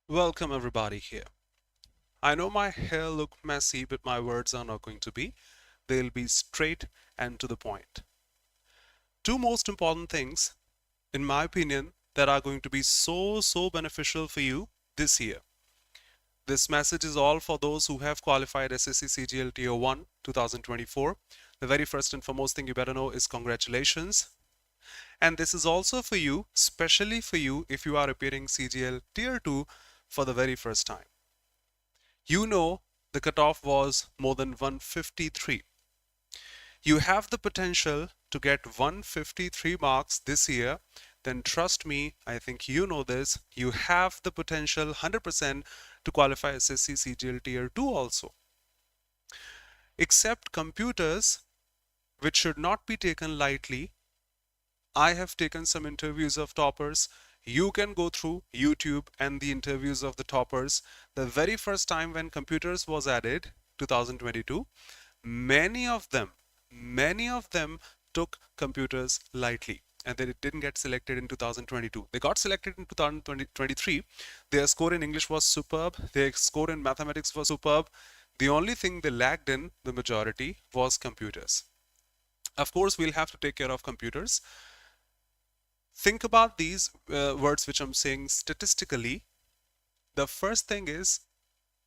Welcome everybody here. I know my hair look messy, but my words are not going to be. They'll be straight and to the point. Two most important things, in my opinion, that are going to be so beneficial for you this year. This message is all for those who have qualified SSC CGL Tier 1 2024. The very first and foremost thing you better know is congratulations. And this is also for you, especially for you if you are appearing CGL Tier 2 for the very first time. You know the cutoff was more than 153. You have the potential to get 153 marks this year, then trust me, I think you know this, you have the potential 100% to qualify SSC CGL Tier 2 also. Except computers, which should not be taken lightly. I have taken some interviews of toppers. You can go through YouTube and the interviews of the toppers. The very first time when computers was added, 2022, many of them took computers lightly and they didn't get selected in 2022. They got selected in 2023. Their score in English was superb. Their score in mathematics was superb. The only thing they lacked in, the majority, was computers. Of course, we'll have to take care of computers. Think about these words which I'm saying statistically. The first thing is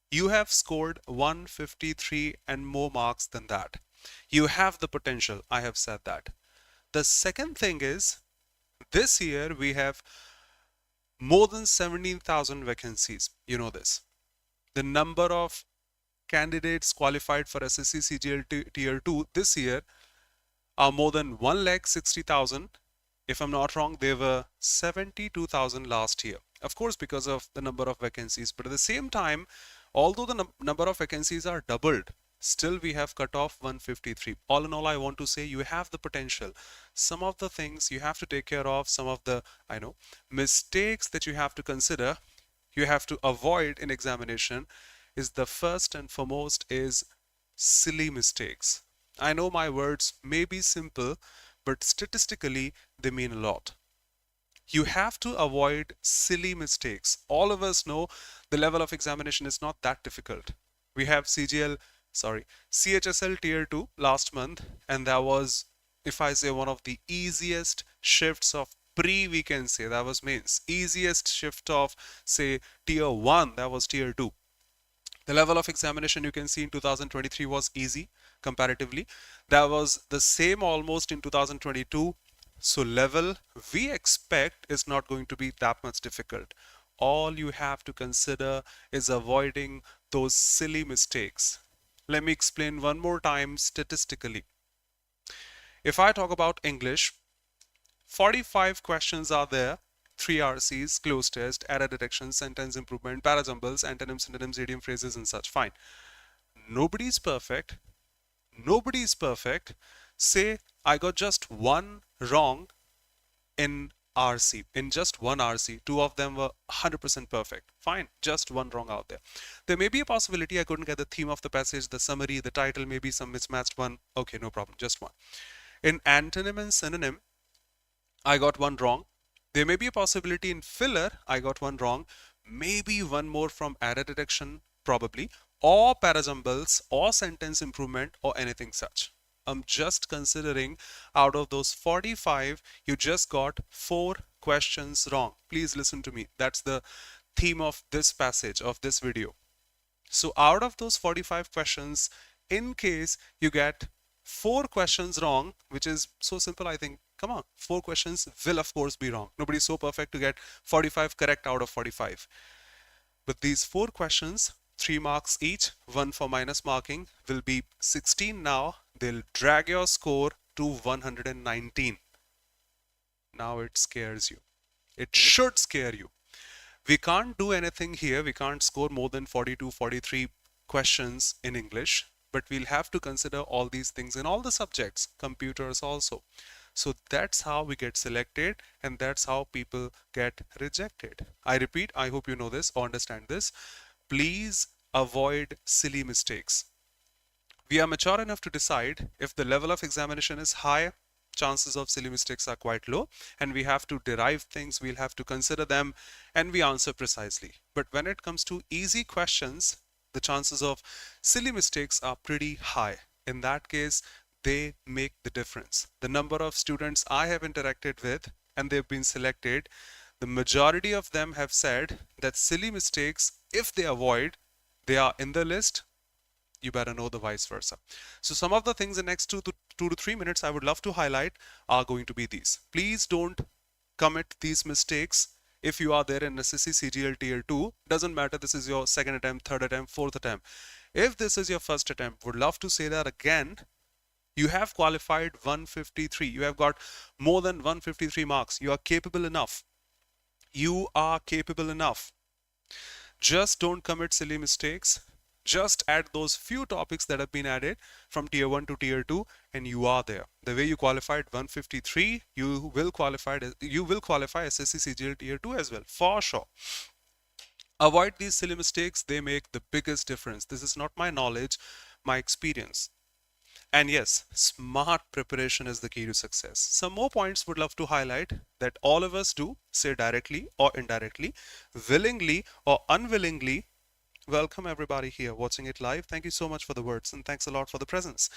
you have scored 153 and more marks than that. You have the potential. I have said that. The second thing is this year we have more than 17,000 vacancies. You know this. The number of candidates qualified for SSC CGL Tier 2 this year are more than 1,60,000. If I'm not wrong, there were 72,000 last year. Of course, because of the number of vacancies. But at the same time, although the number of vacancies are doubled, still we have cut off 153. All in all, I want to say you have the potential. Some of the things you have to take care of, some of the, mistakes that you have to consider, you have to avoid in examination is the first and foremost is silly mistakes. I know my words may be simple, but statistically they mean a lot. You have to avoid silly mistakes. All of us know the level of examination is not that difficult. We have CHSL Tier 2 last month, and that was, if I say, one of the easiest shifts of we can say, that was mains. Easiest shift of, say, Tier 1, that was Tier 2. The level of examination you can see in 2023 was easy comparatively. That was the same almost in 2022. So level we expect is not going to be that much difficult. All you have to consider is avoiding those silly mistakes. Let me explain one more time statistically. If I talk about English, 45 questions are there. 3 RCs, close test, error detection, sentence improvement, parajumbles, antonyms, synonyms, idiom phrases, and such. Fine. Nobody's perfect. Nobody's perfect. Say I got just one wrong in RC, in just one RC. Two of them were 100% perfect. Fine, just one wrong out there. There may be a possibility I couldn't get the theme of the passage, the summary, the title, maybe some mismatched one. Okay, no problem, just one. In antonym and synonym, I got one wrong. There may be a possibility in filler, I got one wrong. Maybe one more from error detection, probably, or parajumbles, or sentence improvement, or anything such. I'm just considering out of those 45, you just got 4 questions wrong. Please listen to me. That's the theme of this passage, of this video. So out of those 45 questions, in case you get 4 questions wrong, which is so simple, I think, come on, 4 questions will of course be wrong. Nobody's so perfect to get 45 correct out of 45. But these 4 questions, 3 marks each, 1 for minus marking, will be 16 now. They'll drag your score to 119. Now it scares you. It should scare you. We can't do anything here. We can't score more than 42, 43 questions in English, but we'll have to consider all these things in all the subjects, computers also. So that's how we get selected, and that's how people get rejected. I repeat, I hope you know this or understand this. Please avoid silly mistakes. We are mature enough to decide if the level of examination is high, chances of silly mistakes are quite low, and we have to derive things, we'll have to consider them, and we answer precisely. But when it comes to easy questions, the chances of silly mistakes are pretty high. In that case, they make the difference. The number of students I have interacted with and they've been selected, the majority of them have said that silly mistakes, if they avoid, they are in the list. You better know the vice versa. So some of the things in next 2 to 3 minutes I would love to highlight are going to be these. Please don't commit these mistakes if you are there in SSC CGL Tier 2. Doesn't matter this is your second attempt, third attempt, fourth attempt. If this is your first attempt, would love to say that again. You have qualified 153. You have got more than 153 marks. You are capable enough. You are capable enough. Just don't commit silly mistakes. Just add those few topics that have been added from tier 1 to tier 2 and you are there. The way you qualified 153, you will qualify SSC CGL tier 2 as well, for sure. Avoid these silly mistakes. They make the biggest difference. This is not my knowledge, my experience. And yes, smart preparation is the key to success. Some more points would love to highlight that all of us do, say directly or indirectly, willingly or unwillingly. Welcome everybody here watching it live. Thank you so much for the words and thanks a lot for the presence.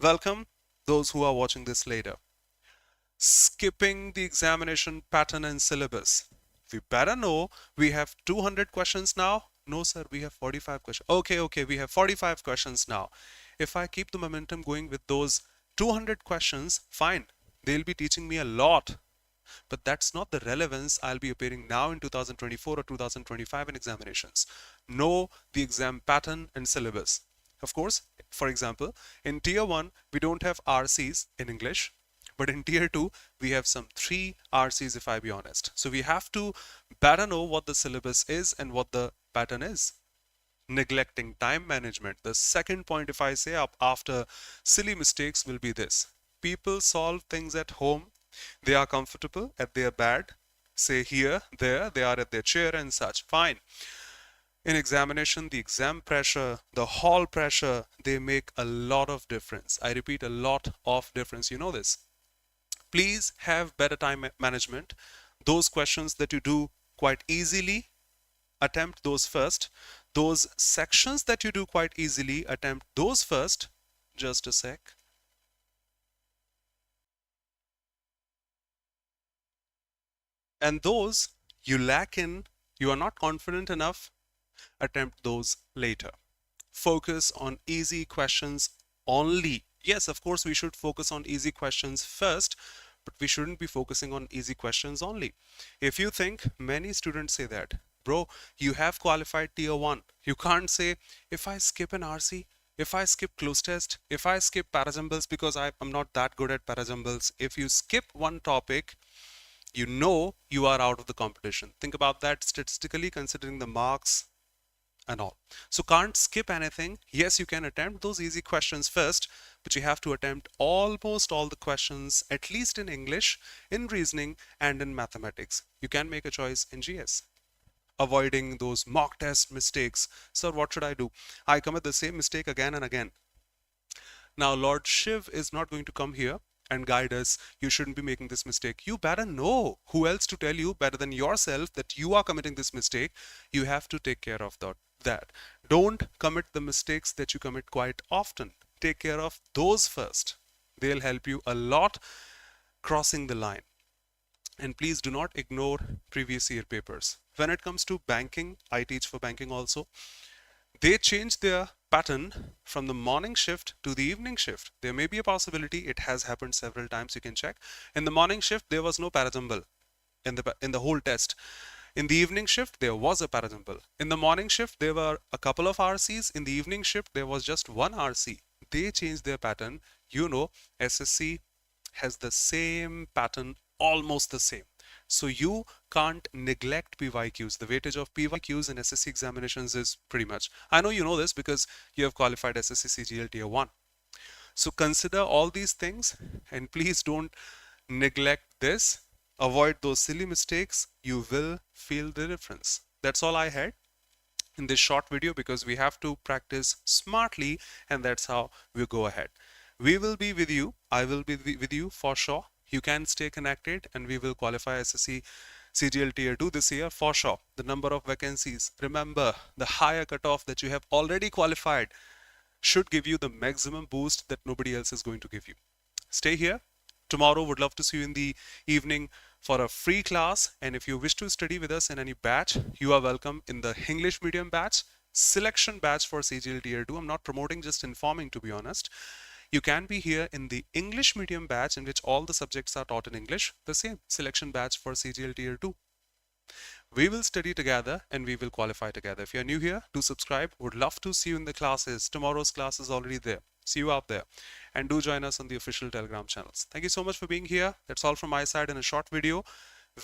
Welcome those who are watching this later. Skipping the examination pattern and syllabus. We better know we have 200 questions now. No sir, we have 45 questions. Okay, we have 45 questions now. If I keep the momentum going with those 200 questions, fine. They'll be teaching me a lot. But that's not the relevance I'll be appearing now in 2024 or 2025 in examinations. Know the exam pattern and syllabus. Of course, for example, in tier 1, we don't have RCs in English. But in tier 2, we have some 3 RCs if I be honest. So we have to better know what the syllabus is and what the pattern is. Neglecting time management. The second point, if I say up after silly mistakes, will be this. People solve things at home. They are comfortable at their bed. Say here, there, they are at their chair and such. Fine. In examination, the exam pressure, the hall pressure, they make a lot of difference. I repeat, a lot of difference. You know this. Please have better time management. Those questions that you do quite easily, attempt those first. Those sections that you do quite easily, attempt those first. Just a sec. And those you lack in, you are not confident enough, attempt those later. Focus on easy questions only. Yes, of course, we should focus on easy questions first, but we shouldn't be focusing on easy questions only. If you think, many students say that, bro, you have qualified tier 1. You can't say, if I skip an RC, if I skip close test, if I skip parajumbles because I'm not that good at parajumbles. If you skip one topic, you know you are out of the competition. Think about that statistically, considering the marks and all. So can't skip anything. Yes, you can attempt those easy questions first, but you have to attempt almost all the questions, at least in English, in reasoning, and in mathematics. You can make a choice in GS. Avoiding those mock test mistakes. Sir, what should I do? I commit the same mistake again and again. Now, Lord Shiv is not going to come here and guide us. You shouldn't be making this mistake. You better know who else to tell you better than yourself that you are committing this mistake. You have to take care of that. Don't commit the mistakes that you commit quite often. Take care of those first. They'll help you a lot crossing the line. And please do not ignore previous year papers. When it comes to banking, I teach for banking also. They changed their pattern from the morning shift to the evening shift. There may be a possibility, it has happened several times, you can check. In the morning shift, there was no parajumble in the whole test. In the evening shift, there was a parajumble. In the morning shift, there were a couple of RCs. In the evening shift, there was just one RC. They changed their pattern. You know, SSC has the same pattern, almost the same. So you can't neglect PYQs. The weightage of PYQs in SSC examinations is pretty much. I know you know this because you have qualified SSC CGL Tier 1. So consider all these things and please don't neglect this. Avoid those silly mistakes. You will feel the difference. That's all I had in this short video because we have to practice smartly and that's how we go ahead. We will be with you. I will be with you for sure. You can stay connected and we will qualify SSC CGL Tier 2 this year for sure. The number of vacancies, remember, the higher cutoff that you have already qualified should give you the maximum boost that nobody else is going to give you. Stay here. Tomorrow, would love to see you in the evening for a free class. And if you wish to study with us in any batch, you are welcome in the English medium batch, selection batch for CGL Tier 2. I'm not promoting, just informing, to be honest. You can be here in the English medium batch in which all the subjects are taught in English, the same selection batch for CGL Tier 2. We will study together and we will qualify together. If you're new here, do subscribe. Would love to see you in the classes. Tomorrow's class is already there. See you out there. And do join us on the official Telegram channels. Thank you so much for being here. That's all from my side in a short video.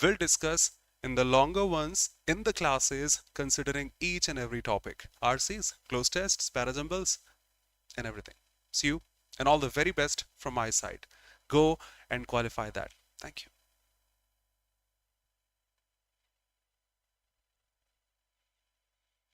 We'll discuss in the longer ones in the classes considering each and every topic. RCs, close tests, parajumbles, and everything. See you and all the very best from my side. Go and qualify that. Thank you.